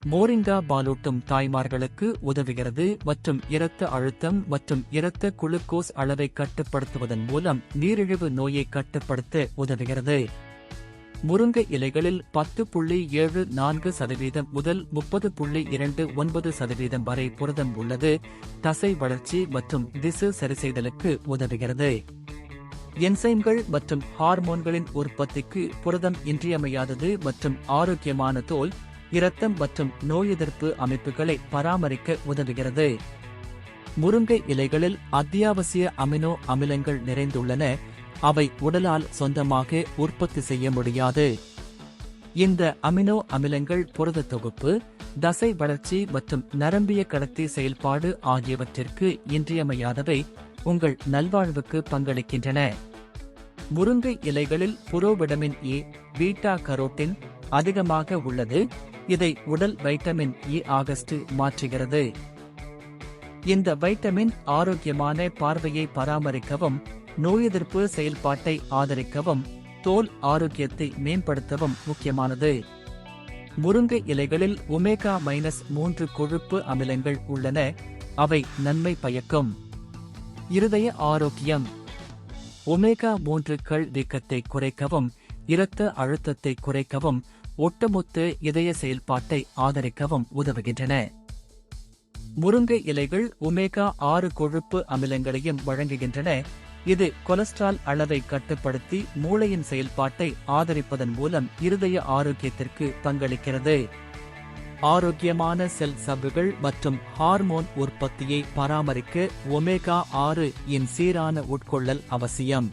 மோரிங்கா பாலூட்டும் தாய்மார்களுக்கு உதவுகிறது மற்றும் இரத்த அழுத்தம் மற்றும் இரத்த குளுக்கோஸ் அளவை கட்டுப்படுத்துவதன் மூலம் நீரிழிவு நோயை கட்டுப்படுத்த உதவுகிறது. முருங்கை இலைகளில் 10.74% முதல் 30.29% வரை புரதம் உள்ளது. தசை வளர்ச்சி மற்றும் திசு சரிசெய்தலுக்கு உதவுகிறது. என்சைம்கள் மற்றும் ஹார்மோன்களின் உற்பத்திக்கு புரதம் இன்றியமையாதது மற்றும் ஆரோக்கியமான தோல், இரத்தம் மற்றும் நோய் எதிர்ப்பு அமைப்புகளை பராமரிக்க உதவுகிறது. முருங்கை இலைகளில் அத்தியாவசிய அமினோ அமிலங்கள் நிறைந்துள்ளன. அவை உடலால் சொந்தமாக உற்பத்தி செய்ய முடியாது. இந்த அமினோ அமிலங்கள் புரத தொகுப்பு, தசை வளர்ச்சி மற்றும் நரம்பிய கடத்தி செயல்பாடு ஆகியவற்றிற்கு இன்றியமையாதவை உங்கள் நல்வாழ்வுக்கு பங்களிக்கின்றன. முருங்கை இலைகளில் புரோவிட்டமின் ஏ, பீட்டா கரோட்டின் அதிகமாக உள்ளது. இதை உடல் வைட்டமின் இ ஆகஸ்ட் மாற்றுகிறது. இந்த வைட்டமின் ஆரோக்கியமான பார்வையை பராமரிக்கவும், நோய் எதிர்ப்பு செயல்பாட்டை ஆதரிக்கவும், தோல் ஆரோக்கியத்தை மேம்படுத்தவும் முக்கியமானது. முருங்கை இலைகளில் ஒமேகா-3 கொழுப்பு அமிலங்கள் உள்ளன. அவை நன்மை பயக்கும். இருதய ஆரோக்கியம். ஒமேகா-3 கள் வீக்கத்தை குறைக்கவும், இரத்த அழுத்தத்தை குறைக்கவும், ஒட்டுமொத்த இதய செயல்பாட்டை ஆதரிக்கவும் உதவுகின்றன. முருங்கை இலைகள் ஒமேகா-6 கொழுப்பு அமிலங்களையும் வழங்குகின்றன. இது கொலஸ்ட்ரால் அளவை கட்டுப்படுத்தி மூளையின் செயல்பாட்டை ஆதரிப்பதன் மூலம் இருதய ஆரோக்கியத்திற்கு பங்களிக்கிறது. ஆரோக்கியமான செல் சவ்வுகள் மற்றும் ஹார்மோன் உற்பத்தியை பராமரிக்க ஒமேகா-6 இன் சீரான உட்கொள்ளல் அவசியம்.